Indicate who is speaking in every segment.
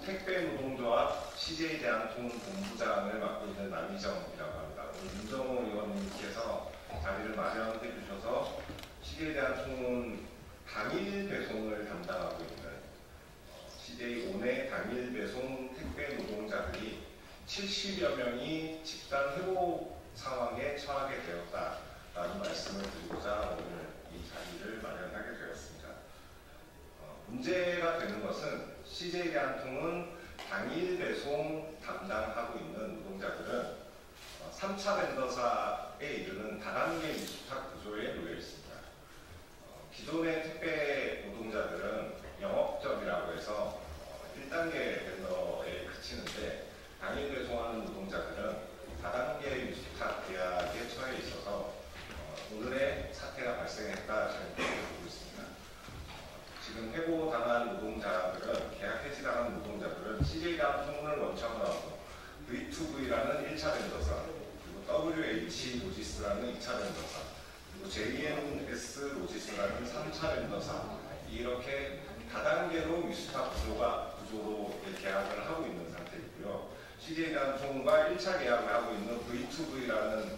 Speaker 1: 택배 노동조합 CJ 대한통운 본부장을 맡고 있는 남희정이라고 합니다. 오늘 윤정호 의원님께서 자리를 마련해 주셔서 CJ 대한통운 당일 배송을 담당하고 있는 CJ 온의 당일 배송 택배 노동자들이 70여 명이 집단 회복 상황에 처하게 되었다라는 말씀을 드리고자 오늘 이 자리를 마련하게 되었습니다. 문제가 되는 것은 CJ 대한통운 당일 배송 담당하고 있는 노동자들은 3차 벤더사에 이르는 다단계 위탁 구조에 놓여 있습니다. 기존의 택배 노동자들은 영업점이라고 해서 1단계 벤더에 그치는데 당일 배송하는 노동자들은 다단계 위탁 계약에 처해 있어서 오늘의 사태가 발생했다 저는 그렇게 보고 있습니다. 지금 해고당한 노동자들은 계약 해지당한 노동자들은 CJ 대한통운을 원청으로 하고 V2V라는 1차 벤더사, 그리고 WH 로지스라는 2차 벤더사, 그리고 JNS 로지스라는 3차 벤더사, 이렇게 다단계로 위탁 구조로 계약을 하고 있는 상태이고요. CJ 대한통운과 1차 계약을 하고 있는 V2V라는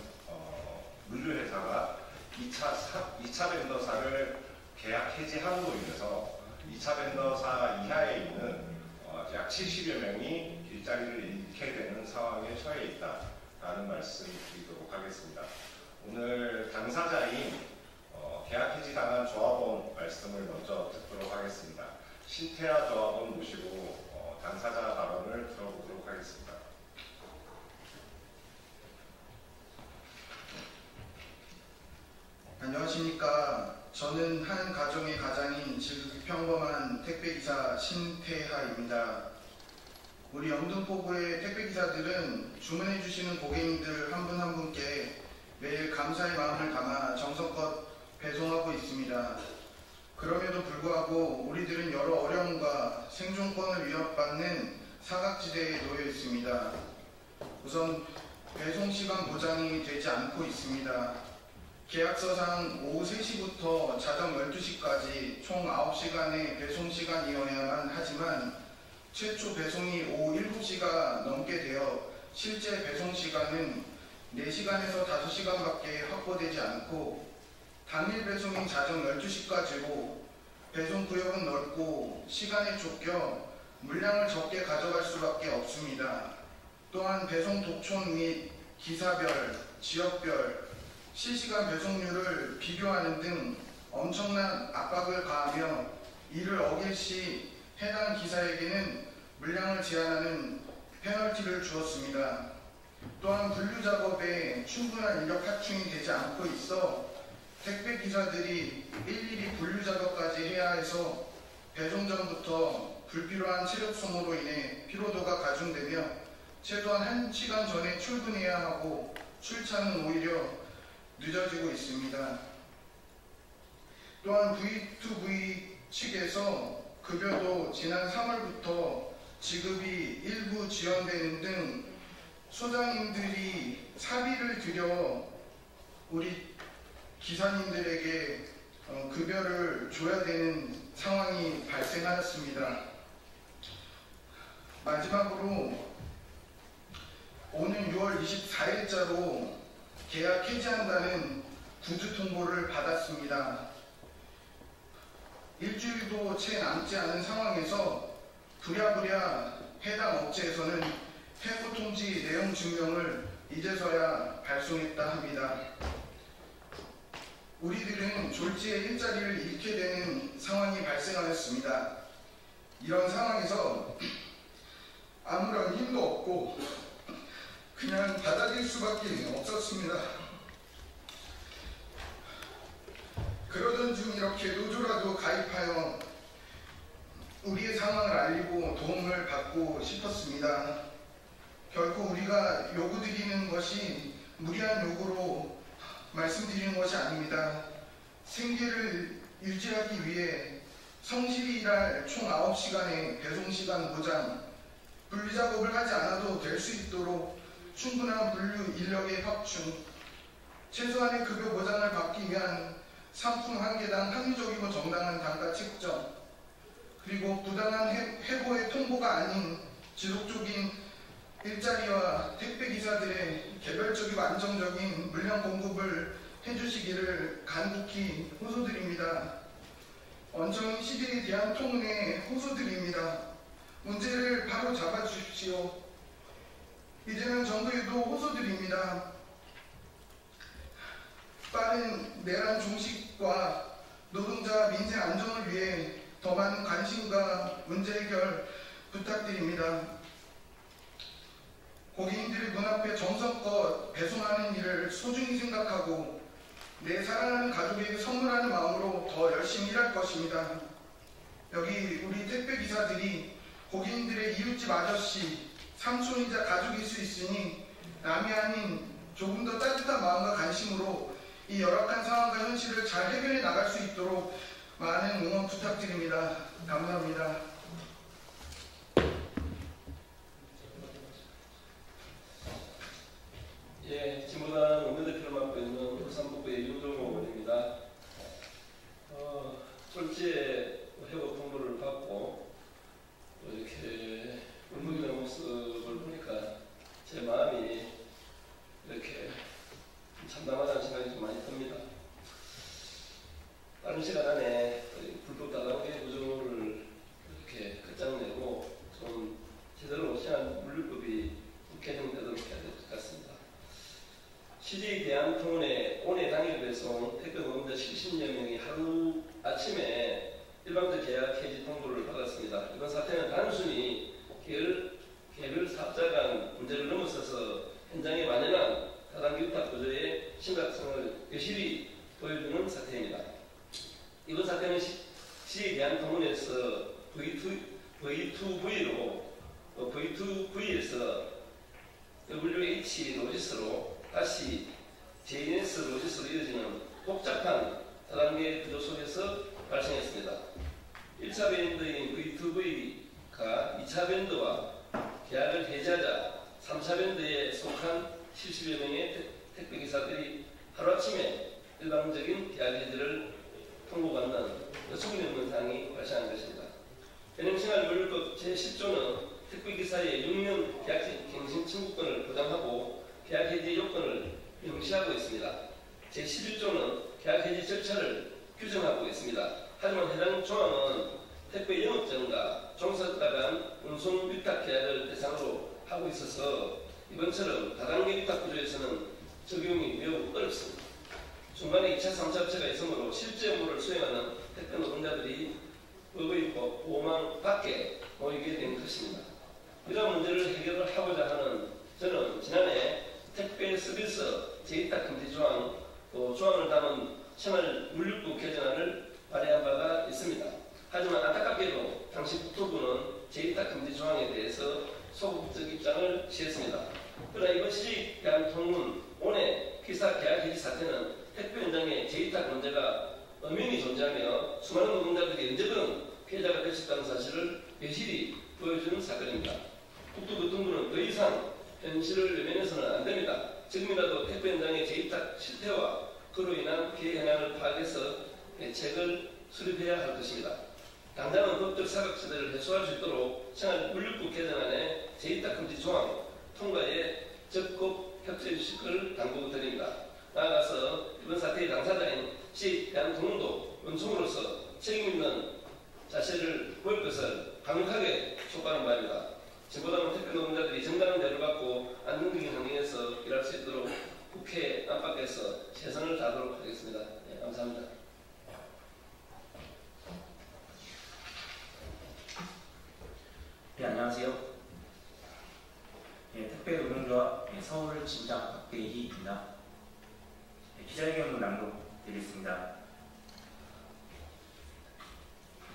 Speaker 1: 물류회사가 2차 벤더사를 계약 해지함으로 인해서 2차 벤더사 이하에 있는 약 70여 명이 일자리를 잃게 되는 상황에 처해 있다라는 말씀을 드리도록 하겠습니다. 오늘 당사자인 계약 해지당한 조합원 말씀을 먼저 듣도록 하겠습니다. 신태아 조합원 모시고 당사자 발언을 들어보도록 하겠습니다.
Speaker 2: 안녕하십니까. 저는 한 가정의 가장인 지극히 평범한 택배기사 신태하입니다. 우리 영등포구의 택배기사들은 주문해주시는 고객님들 한 분 한 분께 매일 감사의 마음을 담아 정성껏 배송하고 있습니다. 그럼에도 불구하고 우리들은 여러 어려움과 생존권을 위협받는 사각지대에 놓여 있습니다. 우선 배송시간 보장이 되지 않고 있습니다. 계약서상 오후 3시부터 자정 12시까지 총 9시간의 배송시간이어야만 하지만 최초 배송이 오후 7시가 넘게 되어 실제 배송시간은 4시간에서 5시간밖에 확보되지 않고 당일 배송인 자정 12시까지로 배송 구역은 넓고 시간에 쫓겨 물량을 적게 가져갈 수밖에 없습니다. 또한 배송 독촉 및 기사별, 지역별, 실시간 배송률을 비교하는 등 엄청난 압박을 가하며 이를 어길 시 해당 기사에게는 물량을 제한하는 페널티를 주었습니다. 또한 분류 작업에 충분한 인력 확충이 되지 않고 있어 택배 기사들이 일일이 분류 작업까지 해야 해서 배송 전부터 불필요한 체력 소모로 인해 피로도가 가중되며 최소한 1시간 전에 출근해야 하고 출차는 오히려 늦어지고 있습니다. 또한 V2V 측에서 급여도 지난 3월부터 지급이 일부 지연되는 등 소장님들이 사비를 들여 우리 기사님들에게 급여를 줘야 되는 상황이 발생하였습니다. 마지막으로 오는 6월 24일자로 계약 해지한다는 구두 통보를 받았습니다. 일주일도 채 남지 않은 상황에서 부랴부랴 해당 업체에서는 해고 통지 내용 증명을 이제서야 발송했다 합니다. 우리들은 졸지에 일자리를 잃게 되는 상황이 발생하였습니다. 이런 상황에서 아무런 힘도 없고 그냥 받아들일 수밖에 없었습니다. 그러던 중 이렇게 노조라도 가입하여 우리의 상황을 알리고 도움을 받고 싶었습니다. 결코 우리가 요구드리는 것이 무리한 요구로 말씀드리는 것이 아닙니다. 생계를 유지하기 위해 성실히 일할 총 9시간의 배송시간 보장, 분리작업을 하지 않아도 될 수 있도록 충분한 분류 인력의 확충, 최소한의 급여 보장을 받기 위한 상품 한 개당 합리적이고 정당한 단가 책정, 그리고 부당한 해고의 통보가 아닌 지속적인 일자리와 택배기사들의 개별적이고 안정적인 물량 공급을 해주시기를 간곡히 호소드립니다. 원청 시대에 대한 통운에 호소드립니다. 문제를 바로 잡아주십시오. 이제는 정부에도 호소드립니다. 빠른 내란 종식과 노동자 민생 안정을 위해 더 많은 관심과 문제 해결 부탁드립니다. 고객님들의 눈앞에 정성껏 배송하는 일을 소중히 생각하고 내 사랑하는 가족에게 선물하는 마음으로 더 열심히 일할 것입니다. 여기 우리 택배기사들이 고객님들의 이웃집 아저씨, 삼촌이자 가족일 수 있으니 남이 아닌 조금 더 따뜻한 마음과 관심으로 이 열악한 상황과 현실을 잘 해결해 나갈 수 있도록 많은 응원 부탁드립니다. 감사합니다.
Speaker 3: 예, 진보당 원내대표를 맡고 있는 울산북구의 윤종호 의원입니다. 졸지에 회복 통보를 받고 이렇게 울먹이는 모습을 보니까 제 마음이 이렇게 참담하다는 생각이 좀 많이 듭니다. 빠른 시간 안에 불법 다단계 구조를 이렇게 끝장내고 좀 제대로 시한 물류법이 개정되도록 해야 될 것 같습니다. CJ 대한통운의 오내 당일 배송 택배 노동자 70여 명이 하루 아침에 일방적 계약 해지 통보를 받았습니다. 이번 사태는 단순히 개별 사업자 간 문제를 넘어서서 현장에 만연한 다단계 위탁 구조의 심각성을 여실히 보여주는 사태입니다. 이번 사태는 CJ 대한통운에서 V2V에서 WH 로지스로 다시 JNS 로지스로 이어지는 복잡한 다단계 구조 속에서 발생했습니다. 1차 밴드인 V2V가 2차 밴드와 계약을 해지하자 3차 밴드에 속한 70여 명의 택배기사들이 하루아침에 일방적인 계약 해지를 통보받는 어처구니 없는 상황이 발생한 것입니다. 현행생활물류법 제10조는 택배기사의 6년 계약갱신 청구권을 보장하고 계약해지 요건을 명시하고 있습니다. 제11조는 계약해지 절차를 규정하고 있습니다. 하지만 해당 조항은 택배 영업장과 종사자 간 운송 위탁 계약을 대상으로 하고 있어서 이번처럼 다단계 위탁 구조에서는 적용이 매우 어렵습니다. 중간에 2차, 3차 업체가 있으므로 실제 업무를 수행하는 택배 노동자들이 법의 보호망 밖에 놓이게 된 것입니다. 이런 문제를 해결을 하고자 하는 저는 지난해 택배 서비스 재위탁 금지 조항, 또 조항을 담은 생활물류법 개정안을 발의한 바가 있습니다. 하지만 안타깝게도 당시 국토부는 재위탁 금지 조항에 대해서 소극적 입장을 취했습니다. 그러나 이번 CJ 대한통운 오내 기사 계약 해지 사태는 택배 현장의 재위탁 문제가 엄연히 존재하며 수많은 노동자들이 언제든 피해자가 될 수 있다는 사실을 여실히 보여주는 사건입니다. 국토교통부는 더 이상 현실을 외면해서는 안 됩니다. 지금이라도 택배 현장의 재위탁 실태와 그로 인한 피해 현황을 파악해서 대책을 수립해야 할 것입니다. 당장은 법적 사각지대를 해소할 수 있도록 생활물류법 개정안의 재위탁 금지 조항 통과에 적극 협조해 주실 것을 당부드립니다. 나아가서 이번 사태의 당사자인 CJ 대한통운도 원청으로서 책임있는 자세를 보일 것을 강력하게 촉구하는 바입니다. 진보당은 택배 노동자들이 정당한 대우를 받고 안정적인 환경에서 일할 수 있도록 국회 안팎에서 최선을 다하도록 하겠습니다. 네, 감사합니다.
Speaker 4: 네, 안녕하세요. 택배 노동조합 서울 진작 박대희입니다. 기자회견문 낭독드리겠습니다.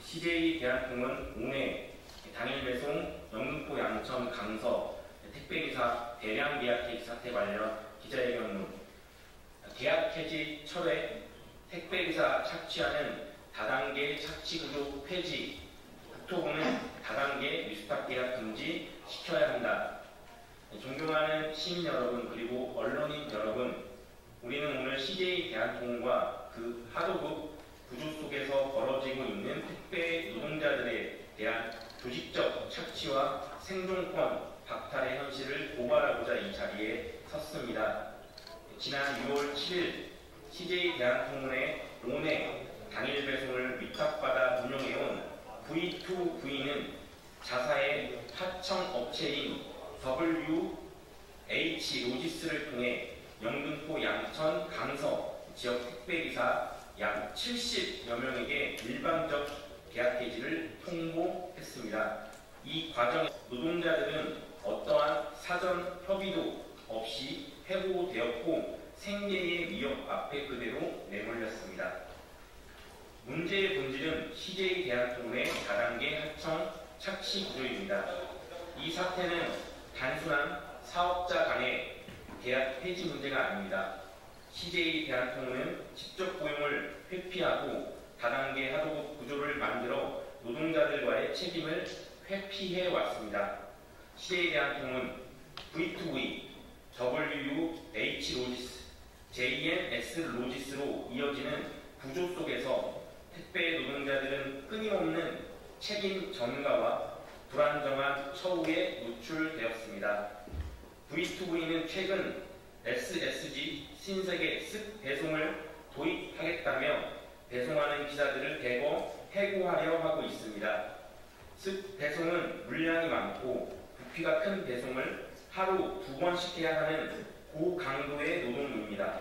Speaker 4: CJ 대한통운 오내 당일 배송 영등포 양천 강서 택배기사 대량 계약 해지 사태 관련 기자회견문. 계약 해지 철회 택배기사 착취하는 다단계 착취구조 폐지. 국토부는 다단계 위탁 계약 금지 시켜야 한다. 존경하는 시민 여러분 그리고 언론인 여러분, 우리는 오늘 CJ 대한통운과 그 하도급 구조 속에서 벌어지고 있는 택배 노동자들의 대한 조직적 착취와 생존권 박탈의 현실을 고발하고자 이 자리에 섰습니다. 지난 6월 7일 CJ 대한통운의 5내 당일 배송을 위탁받아 운영해온 V2V는 자사의 하청 업체인 WH 로지스를 통해 영등포, 양천, 강서 지역 택배기사 약 70여 명에게 일방적 계약 해지를 통보했습니다. 이 과정에 노동자들은 어떠한 사전 협의도 없이 해고되었고 생계의 위협 앞에 그대로 내몰렸습니다. 문제의 본질은 CJ 대한통운의 다단계 하청 착취 구조입니다. 이 사태는 단순한 사업자 간의 계약 해지 문제가 아닙니다. CJ 대한통운은 직접 고용을 회피하고 다단계 하도급 구조를 만들어 노동자들과의 책임을 회피해 왔습니다. CJ 대한통운, V2V, WH 로지스, JNS 로지스로 이어지는 구조 속에서 택배 노동자들은 끊임없는 책임 전가와 불안정한 처우에 노출되었습니다. V2V는 최근 SSG 신세계 습 배송을 도입하겠다며 배송하는 기사들을 대거 해고하려 하고 있습니다. 습 배송은 물량이 많고 부피가 큰 배송을 하루 2번씩 해야 하는 고강도의 노동입니다.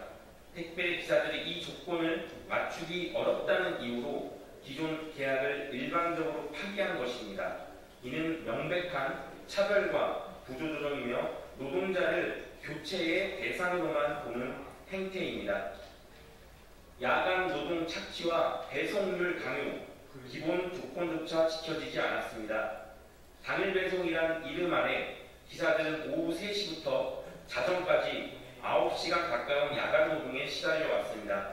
Speaker 4: 택배 기사들이 이 조건을 맞추기 어렵다는 이유로 기존 계약을 일방적으로 파기한 것입니다. 이는 명백한 차별과 구조조정이며 노동자를 교체의 대상으로만 보는 행태입니다. 야간 노동 착취와 배송률 강요, 기본 조건조차 지켜지지 않았습니다. 당일 배송이란 이름 아래 기사들은 오후 3시부터 자정까지 9시간 가까운 야간 노동에 시달려 왔습니다.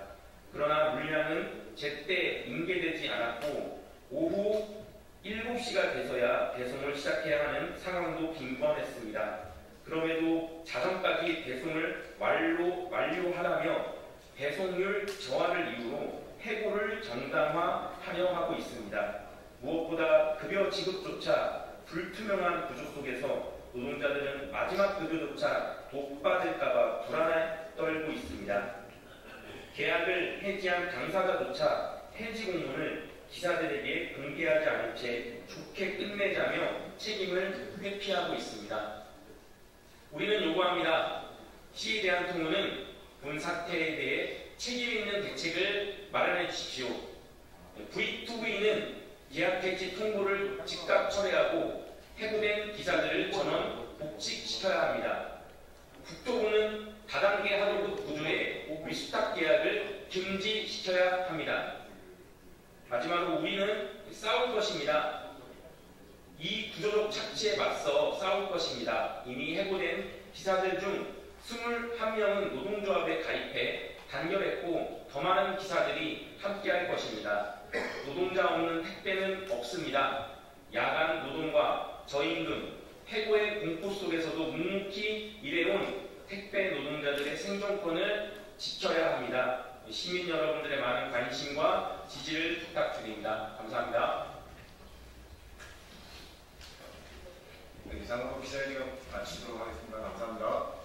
Speaker 4: 그러나 물량은 제때 인계되지 않았고 오후 7시가 돼서야 배송을 시작해야 하는 상황도 빈번했습니다. 그럼에도 자정까지 배송을 완료하라며 배송률 저하를 이유로 해고를 정당화하려 하고 있습니다. 무엇보다 급여 지급조차 불투명한 구조 속에서 노동자들은 마지막 급여조차 못 받을까봐 불안에 떨고 있습니다. 계약을 해지한 당사자조차 해지 공문을 기사들에게 공개하지 않은 채 좋게 끝내자며 책임을 회피하고 있습니다. 우리는 요구합니다. CJ 대한통운은 본 사태에 대해 책임 있는 대책을 마련해 주십시오. V2V는 계약 해지 통보를 즉각 철회하고 해고된 기사들을 전원 복직시켜야 합니다. 국토부는 다단계 하도급 구조의 위탁 계약을 금지시켜야 합니다. 마지막으로 우리는 싸울 것입니다. 이 구조적 착취에 맞서 싸울 것입니다. 이미 해고된 기사들 중 21명은 노동조합에 가입해 단결했고 더 많은 기사들이 함께할 것입니다. 노동자 없는 택배는 없습니다. 야간 노동과 저임금, 해고의 공포 속에서도 묵묵히 일해온 택배 노동자들의 생존권을 지켜야 합니다. 시민 여러분들의 많은 관심과 지지를 부탁드립니다. 감사합니다.
Speaker 1: 이상으로 기자회견 마치도록 하겠습니다. 감사합니다.